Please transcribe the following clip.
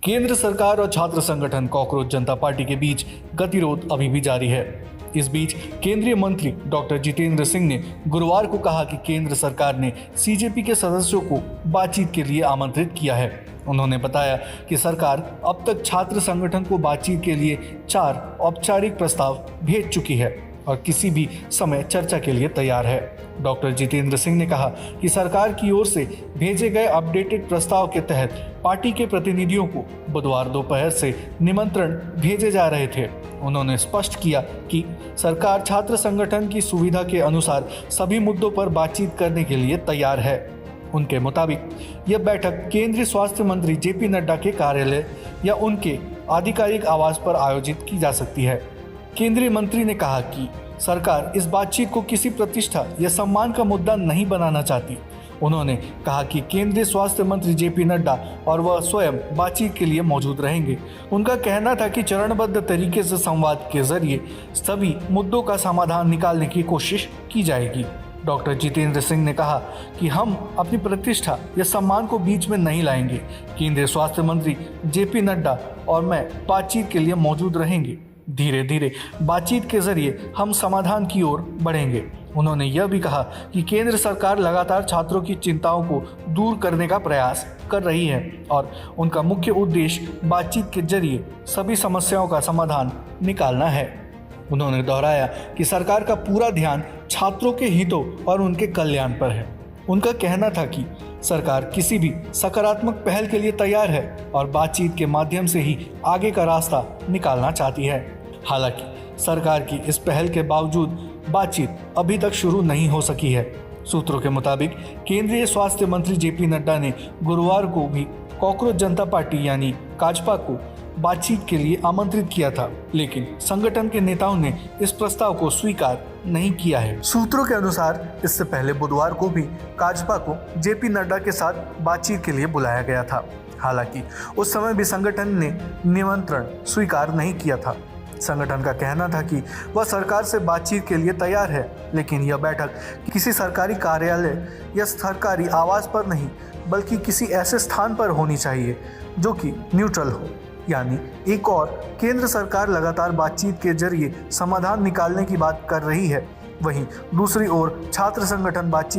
केंद्र सरकार और छात्र संगठन कॉकरोच जनता पार्टी के बीच गतिरोध अभी भी जारी है। इस बीच केंद्रीय मंत्री डॉक्टर जितेंद्र सिंह ने गुरुवार को कहा कि केंद्र सरकार ने सीजेपी के सदस्यों को बातचीत के लिए आमंत्रित किया है। उन्होंने बताया कि सरकार अब तक छात्र संगठन को बातचीत के लिए 4 औपचारिक प्रस्ताव भेज चुकी है और किसी भी समय चर्चा के लिए तैयार है। डॉक्टर जितेंद्र सिंह ने कहा कि सरकार की ओर से भेजे गए अपडेटेड प्रस्ताव के तहत पार्टी के प्रतिनिधियों को बुधवार दोपहर से निमंत्रण भेजे जा रहे थे। उन्होंने स्पष्ट किया कि सरकार छात्र संगठन की सुविधा के अनुसार सभी मुद्दों पर बातचीत करने के लिए तैयार है। उनके मुताबिक यह बैठक केंद्रीय स्वास्थ्य मंत्री जेपी नड्डा के कार्यालय या उनके आधिकारिक आवास पर आयोजित की जा सकती है। केंद्रीय मंत्री ने कहा कि सरकार इस बातचीत को किसी प्रतिष्ठा या सम्मान का मुद्दा नहीं बनाना चाहती। उन्होंने कहा कि केंद्रीय स्वास्थ्य मंत्री जेपी नड्डा और वह स्वयं बातचीत के लिए मौजूद रहेंगे। उनका कहना था कि चरणबद्ध तरीके से संवाद के जरिए सभी मुद्दों का समाधान निकालने की कोशिश की जाएगी। डॉक्टर जितेंद्र सिंह ने कहा कि हम अपनी प्रतिष्ठा या सम्मान को बीच में नहीं लाएंगे। केंद्रीय स्वास्थ्य मंत्री जेपी नड्डा और मैं बातचीत के लिए मौजूद रहेंगे। धीरे धीरे बातचीत के जरिए हम समाधान की ओर बढ़ेंगे। उन्होंने यह भी कहा कि केंद्र सरकार लगातार छात्रों की चिंताओं को दूर करने का प्रयास कर रही है और उनका मुख्य उद्देश्य बातचीत के जरिए सभी समस्याओं का समाधान निकालना है। उन्होंने दोहराया कि सरकार का पूरा ध्यान छात्रों के हितों और उनके कल्याण पर है। उनका कहना था कि सरकार किसी भी सकारात्मक पहल के लिए तैयार है और बातचीत के माध्यम से ही आगे का रास्ता निकालना चाहती है। हालांकि सरकार की इस पहल के बावजूद बातचीत अभी तक शुरू नहीं हो सकी है। सूत्रों के मुताबिक केंद्रीय स्वास्थ्य मंत्री जेपी नड्डा ने गुरुवार को भी कॉकरोच जनता पार्टी यानी काजपा को बातचीत के लिए आमंत्रित किया था, लेकिन संगठन के नेताओं ने इस प्रस्ताव को स्वीकार नहीं किया है। सूत्रों के अनुसार इससे पहले बुधवार को भी काजपा को जेपी नड्डा के साथ बातचीत के लिए बुलाया गया था। हालांकि उस समय भी संगठन ने निमंत्रण स्वीकार नहीं किया था। संगठन का कहना था कि वह सरकार से बातचीत के लिए तैयार है, लेकिन यह बैठक किसी सरकारी कार्यालय या सरकारी आवास पर नहीं बल्कि किसी ऐसे स्थान पर होनी चाहिए जो कि न्यूट्रल हो। यानी एक और केंद्र सरकार लगातार बातचीत के जरिए समाधान निकालने की बात कर रही है, वहीं दूसरी ओर छात्र संगठन बातचीत